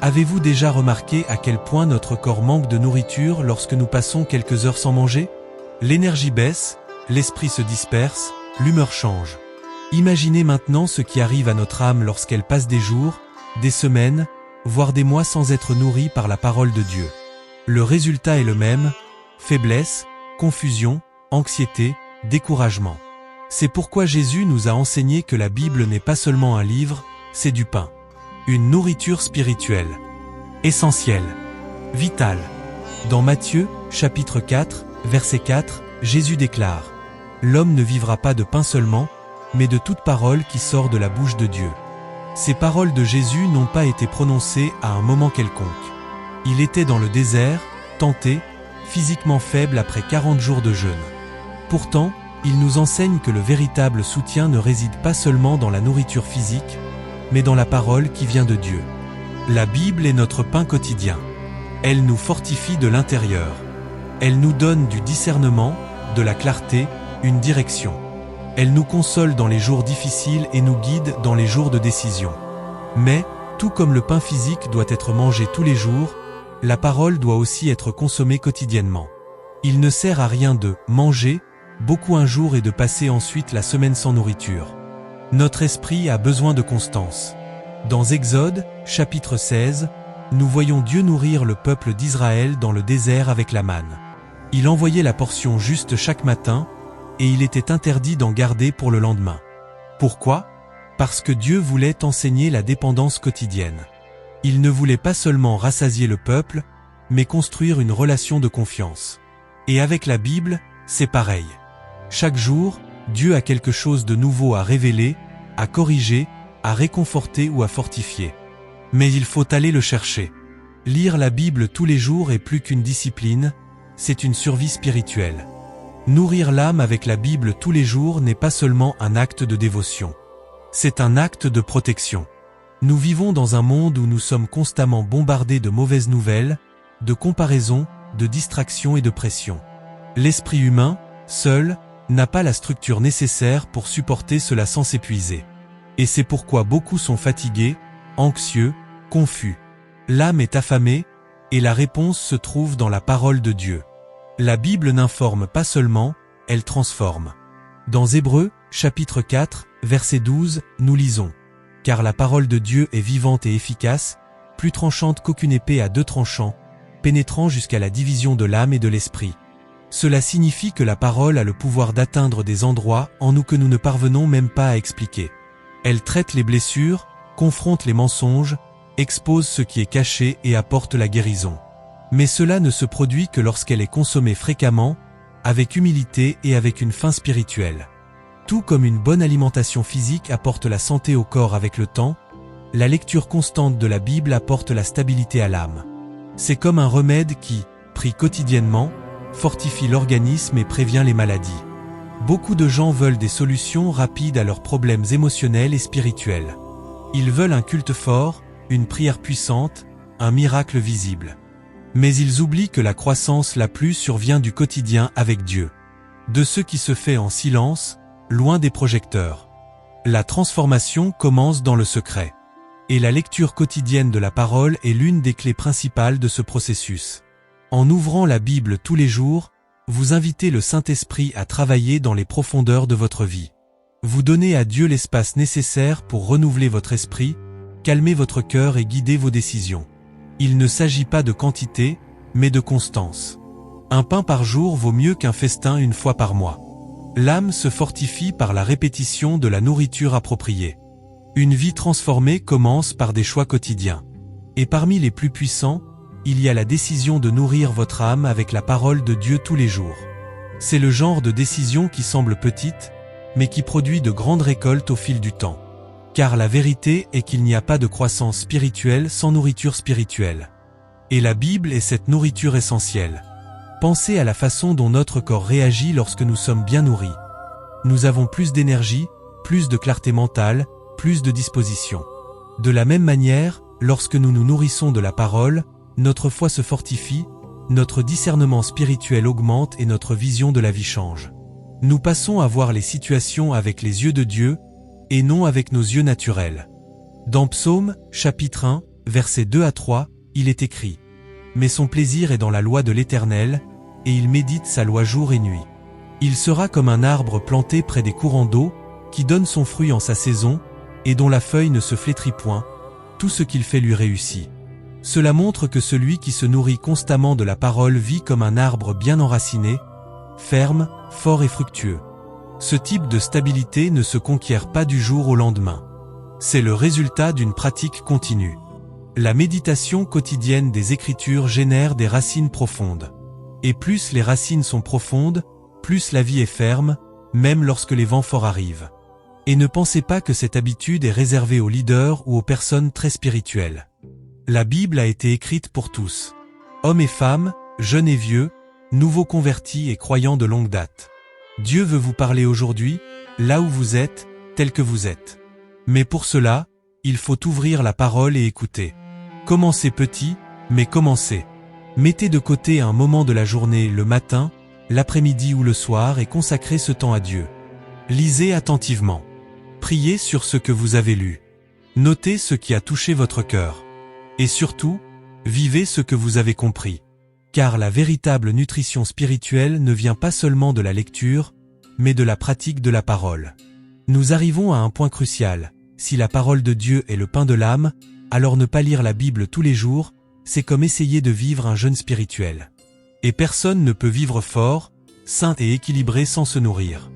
Avez-vous déjà remarqué à quel point notre corps manque de nourriture lorsque nous passons quelques heures sans manger? L'énergie baisse, l'esprit se disperse, l'humeur change. Imaginez maintenant ce qui arrive à notre âme lorsqu'elle passe des jours, des semaines, voire des mois sans être nourrie par la parole de Dieu. Le résultat est le même: faiblesse, confusion, anxiété, découragement. C'est pourquoi Jésus nous a enseigné que la Bible n'est pas seulement un livre, c'est du pain. Une nourriture spirituelle. Essentielle. Vitale. Dans Matthieu, chapitre 4, verset 4, Jésus déclare: « L'homme ne vivra pas de pain seulement, mais de toute parole qui sort de la bouche de Dieu. » Ces paroles de Jésus n'ont pas été prononcées à un moment quelconque. Il était dans le désert, tenté, physiquement faible après 40 jours de jeûne. Pourtant, il nous enseigne que le véritable soutien ne réside pas seulement dans la nourriture physique, mais dans la parole qui vient de Dieu. La Bible est notre pain quotidien. Elle nous fortifie de l'intérieur. Elle nous donne du discernement, de la clarté, une direction. Elle nous console dans les jours difficiles et nous guide dans les jours de décision. Mais, tout comme le pain physique doit être mangé tous les jours, la parole doit aussi être consommée quotidiennement. Il ne sert à rien de manger beaucoup un jour et de passer ensuite la semaine sans nourriture. Notre esprit a besoin de constance. Dans Exode, chapitre 16, nous voyons Dieu nourrir le peuple d'Israël dans le désert avec la manne. Il envoyait la portion juste chaque matin, et il était interdit d'en garder pour le lendemain. Pourquoi? Parce que Dieu voulait enseigner la dépendance quotidienne. Il ne voulait pas seulement rassasier le peuple, mais construire une relation de confiance. Et avec la Bible, c'est pareil. Chaque jour, Dieu a quelque chose de nouveau à révéler, à corriger, à réconforter ou à fortifier. Mais il faut aller le chercher. Lire la Bible tous les jours est plus qu'une discipline, c'est une survie spirituelle. Nourrir l'âme avec la Bible tous les jours n'est pas seulement un acte de dévotion. C'est un acte de protection. Nous vivons dans un monde où nous sommes constamment bombardés de mauvaises nouvelles, de comparaisons, de distractions et de pressions. L'esprit humain, seul, n'a pas la structure nécessaire pour supporter cela sans s'épuiser. Et c'est pourquoi beaucoup sont fatigués, anxieux, confus. L'âme est affamée, et la réponse se trouve dans la parole de Dieu. La Bible n'informe pas seulement, elle transforme. Dans Hébreux, chapitre 4, verset 12, nous lisons: « Car la parole de Dieu est vivante et efficace, plus tranchante qu'aucune épée à deux tranchants, pénétrant jusqu'à la division de l'âme et de l'esprit. » Cela signifie que la parole a le pouvoir d'atteindre des endroits en nous que nous ne parvenons même pas à expliquer. Elle traite les blessures, confronte les mensonges, expose ce qui est caché et apporte la guérison. Mais cela ne se produit que lorsqu'elle est consommée fréquemment, avec humilité et avec une faim spirituelle. Tout comme une bonne alimentation physique apporte la santé au corps avec le temps, la lecture constante de la Bible apporte la stabilité à l'âme. C'est comme un remède qui, pris quotidiennement, fortifie l'organisme et prévient les maladies. Beaucoup de gens veulent des solutions rapides à leurs problèmes émotionnels et spirituels. Ils veulent un culte fort, une prière puissante, un miracle visible. Mais ils oublient que la croissance la plus survient du quotidien avec Dieu. De ce qui se fait en silence, loin des projecteurs. La transformation commence dans le secret. Et la lecture quotidienne de la parole est l'une des clés principales de ce processus. En ouvrant la Bible tous les jours, vous invitez le Saint-Esprit à travailler dans les profondeurs de votre vie. Vous donnez à Dieu l'espace nécessaire pour renouveler votre esprit, calmer votre cœur et guider vos décisions. Il ne s'agit pas de quantité, mais de constance. Un pain par jour vaut mieux qu'un festin une fois par mois. L'âme se fortifie par la répétition de la nourriture appropriée. Une vie transformée commence par des choix quotidiens. Et parmi les plus puissants, il y a la décision de nourrir votre âme avec la parole de Dieu tous les jours. C'est le genre de décision qui semble petite, mais qui produit de grandes récoltes au fil du temps. Car la vérité est qu'il n'y a pas de croissance spirituelle sans nourriture spirituelle. Et la Bible est cette nourriture essentielle. Pensez à la façon dont notre corps réagit lorsque nous sommes bien nourris. Nous avons plus d'énergie, plus de clarté mentale, plus de disposition. De la même manière, lorsque nous nous nourrissons de la parole, notre foi se fortifie, notre discernement spirituel augmente et notre vision de la vie change. Nous passons à voir les situations avec les yeux de Dieu, et non avec nos yeux naturels. Dans Psaume, chapitre 1, versets 2 à 3, il est écrit: Mais son plaisir est dans la loi de l'Éternel, et il médite sa loi jour et nuit. Il sera comme un arbre planté près des courants d'eau, qui donne son fruit en sa saison, et dont la feuille ne se flétrit point, tout ce qu'il fait lui réussit. Cela montre que celui qui se nourrit constamment de la parole vit comme un arbre bien enraciné, ferme, fort et fructueux. Ce type de stabilité ne se conquiert pas du jour au lendemain. C'est le résultat d'une pratique continue. La méditation quotidienne des Écritures génère des racines profondes. Et plus les racines sont profondes, plus la vie est ferme, même lorsque les vents forts arrivent. Et ne pensez pas que cette habitude est réservée aux leaders ou aux personnes très spirituelles. La Bible a été écrite pour tous. Hommes et femmes, jeunes et vieux, nouveaux convertis et croyants de longue date. Dieu veut vous parler aujourd'hui, là où vous êtes, tel que vous êtes. Mais pour cela, il faut ouvrir la parole et écouter. Commencez petit, mais commencez. Mettez de côté un moment de la journée, le matin, l'après-midi ou le soir et consacrez ce temps à Dieu. Lisez attentivement. Priez sur ce que vous avez lu. Notez ce qui a touché votre cœur. Et surtout, vivez ce que vous avez compris. Car la véritable nutrition spirituelle ne vient pas seulement de la lecture, mais de la pratique de la parole. Nous arrivons à un point crucial. Si la parole de Dieu est le pain de l'âme, alors ne pas lire la Bible tous les jours, c'est comme essayer de vivre un jeûne spirituel. Et personne ne peut vivre fort, sain et équilibré sans se nourrir.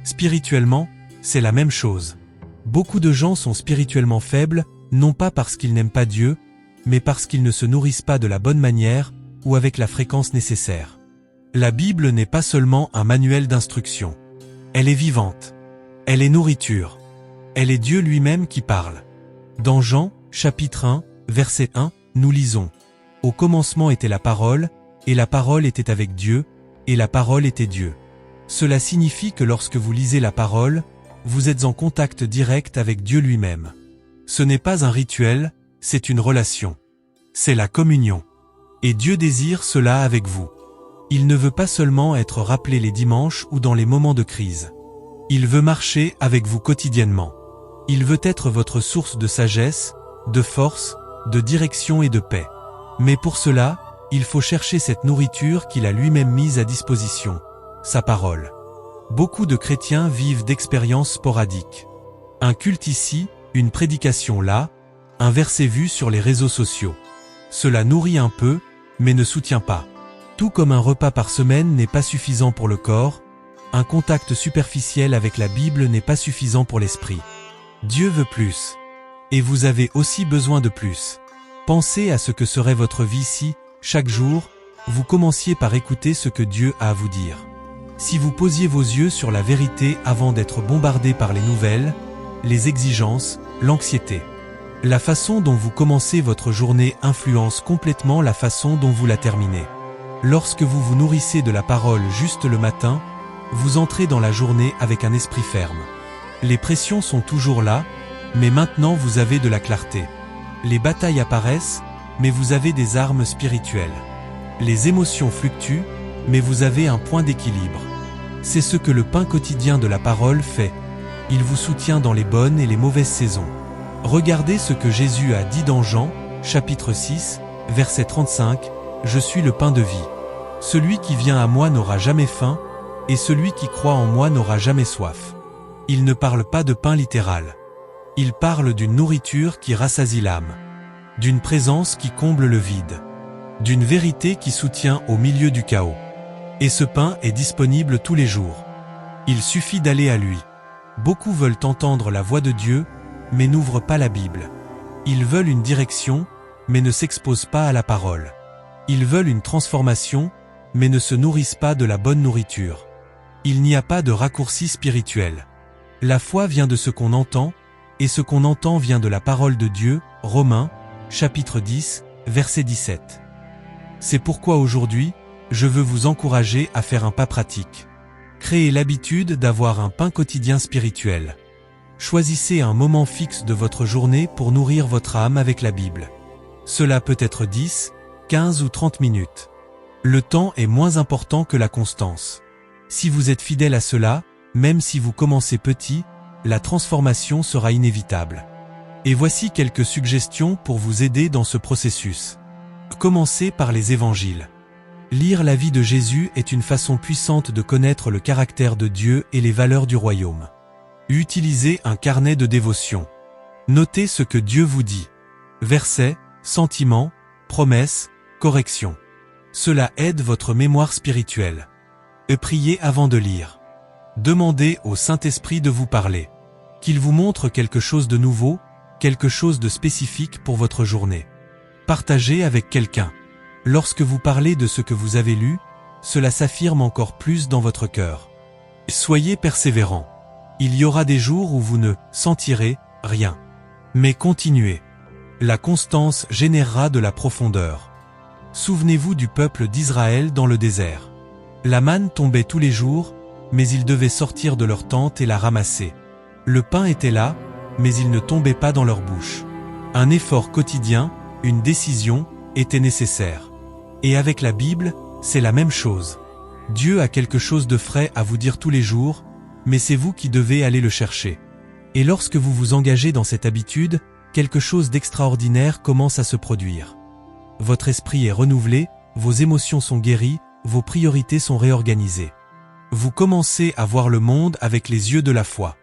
Spirituellement, c'est la même chose. Beaucoup de gens sont spirituellement faibles, non pas parce qu'ils n'aiment pas Dieu, mais parce qu'ils ne se nourrissent pas de la bonne manière ou avec la fréquence nécessaire. La Bible n'est pas seulement un manuel d'instruction. Elle est vivante. Elle est nourriture. Elle est Dieu lui-même qui parle. Dans Jean, chapitre 1, verset 1, nous lisons: Au commencement était la parole, et la parole était avec Dieu, et la parole était Dieu. Cela signifie que lorsque vous lisez la parole, vous êtes en contact direct avec Dieu lui-même. Ce n'est pas un rituel, c'est une relation. C'est la communion. Et Dieu désire cela avec vous. Il ne veut pas seulement être rappelé les dimanches ou dans les moments de crise. Il veut marcher avec vous quotidiennement. Il veut être votre source de sagesse, de force, de direction et de paix. Mais pour cela, il faut chercher cette nourriture qu'il a lui-même mise à disposition, sa parole. Beaucoup de chrétiens vivent d'expériences sporadiques. Un culte ici, une prédication là, un verset vu sur les réseaux sociaux. Cela nourrit un peu, mais ne soutient pas. Tout comme un repas par semaine n'est pas suffisant pour le corps, un contact superficiel avec la Bible n'est pas suffisant pour l'esprit. Dieu veut plus. Et vous avez aussi besoin de plus. Pensez à ce que serait votre vie si, chaque jour, vous commenciez par écouter ce que Dieu a à vous dire. Si vous posiez vos yeux sur la vérité avant d'être bombardé par les nouvelles, les exigences, l'anxiété. La façon dont vous commencez votre journée influence complètement la façon dont vous la terminez. Lorsque vous vous nourrissez de la parole juste le matin, vous entrez dans la journée avec un esprit ferme. Les pressions sont toujours là, mais maintenant vous avez de la clarté. Les batailles apparaissent, mais vous avez des armes spirituelles. Les émotions fluctuent, mais vous avez un point d'équilibre. C'est ce que le pain quotidien de la parole fait. Il vous soutient dans les bonnes et les mauvaises saisons. Regardez ce que Jésus a dit dans Jean, chapitre 6, verset 35, « Je suis le pain de vie. Celui qui vient à moi n'aura jamais faim, et celui qui croit en moi n'aura jamais soif. » Il ne parle pas de pain littéral. Il parle d'une nourriture qui rassasie l'âme, d'une présence qui comble le vide, d'une vérité qui soutient au milieu du chaos. Et ce pain est disponible tous les jours. Il suffit d'aller à lui. Beaucoup veulent entendre la voix de Dieu, mais n'ouvrent pas la Bible. Ils veulent une direction, mais ne s'exposent pas à la parole. Ils veulent une transformation, mais ne se nourrissent pas de la bonne nourriture. Il n'y a pas de raccourci spirituel. La foi vient de ce qu'on entend, et ce qu'on entend vient de la parole de Dieu, Romains, chapitre 10, verset 17. C'est pourquoi aujourd'hui, je veux vous encourager à faire un pas pratique. Créez l'habitude d'avoir un pain quotidien spirituel. Choisissez un moment fixe de votre journée pour nourrir votre âme avec la Bible. Cela peut être 10, 15 ou 30 minutes. Le temps est moins important que la constance. Si vous êtes fidèle à cela, même si vous commencez petit, la transformation sera inévitable. Et voici quelques suggestions pour vous aider dans ce processus. Commencez par les évangiles. Lire la vie de Jésus est une façon puissante de connaître le caractère de Dieu et les valeurs du royaume. Utilisez un carnet de dévotion. Notez ce que Dieu vous dit. Versets, sentiments, promesses, corrections. Cela aide votre mémoire spirituelle. Et priez avant de lire. Demandez au Saint-Esprit de vous parler. Qu'il vous montre quelque chose de nouveau, quelque chose de spécifique pour votre journée. Partagez avec quelqu'un. Lorsque vous parlez de ce que vous avez lu, cela s'affirme encore plus dans votre cœur. Soyez persévérants. Il y aura des jours où vous ne sentirez rien. Mais continuez. La constance générera de la profondeur. Souvenez-vous du peuple d'Israël dans le désert. La manne tombait tous les jours, mais ils devaient sortir de leur tente et la ramasser. Le pain était là, mais il ne tombait pas dans leur bouche. Un effort quotidien, une décision, était nécessaire. Et avec la Bible, c'est la même chose. Dieu a quelque chose de frais à vous dire tous les jours, mais c'est vous qui devez aller le chercher. Et lorsque vous vous engagez dans cette habitude, quelque chose d'extraordinaire commence à se produire. Votre esprit est renouvelé, vos émotions sont guéries, vos priorités sont réorganisées. Vous commencez à voir le monde avec les yeux de la foi.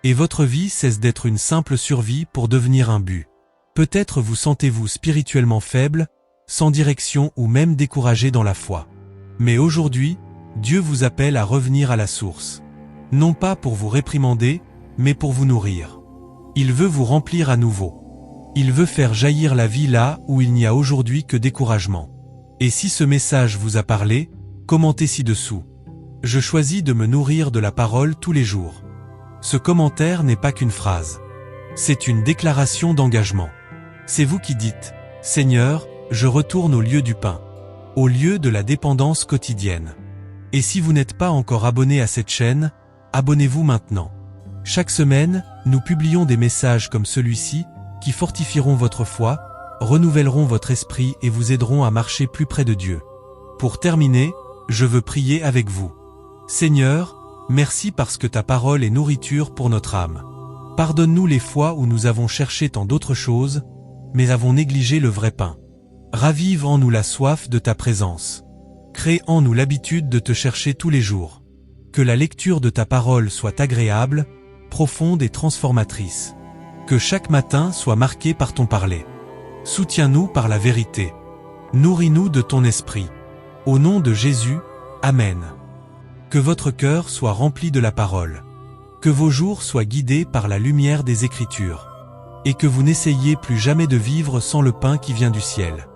Et votre vie cesse d'être une simple survie pour devenir un but. Peut-être vous sentez-vous spirituellement faible, sans direction ou même découragé dans la foi. Mais aujourd'hui, Dieu vous appelle à revenir à la source. Non pas pour vous réprimander, mais pour vous nourrir. Il veut vous remplir à nouveau. Il veut faire jaillir la vie là où il n'y a aujourd'hui que découragement. Et si ce message vous a parlé, commentez ci-dessous. Je choisis de me nourrir de la parole tous les jours. Ce commentaire n'est pas qu'une phrase. C'est une déclaration d'engagement. C'est vous qui dites « Seigneur, je retourne au lieu du pain, au lieu de la dépendance quotidienne. » Et si vous n'êtes pas encore abonné à cette chaîne, abonnez-vous maintenant. Chaque semaine, nous publions des messages comme celui-ci qui fortifieront votre foi, renouvelleront votre esprit et vous aideront à marcher plus près de Dieu. Pour terminer, je veux prier avec vous. Seigneur, merci parce que ta parole est nourriture pour notre âme. Pardonne-nous les fois où nous avons cherché tant d'autres choses, mais avons négligé le vrai pain. Ravive en nous la soif de ta présence. Crée en nous l'habitude de te chercher tous les jours. Que la lecture de ta parole soit agréable, profonde et transformatrice. Que chaque matin soit marqué par ton parler. Soutiens-nous par la vérité. Nourris-nous de ton esprit. Au nom de Jésus, Amen. Que votre cœur soit rempli de la parole. Que vos jours soient guidés par la lumière des Écritures. Et que vous n'essayiez plus jamais de vivre sans le pain qui vient du ciel.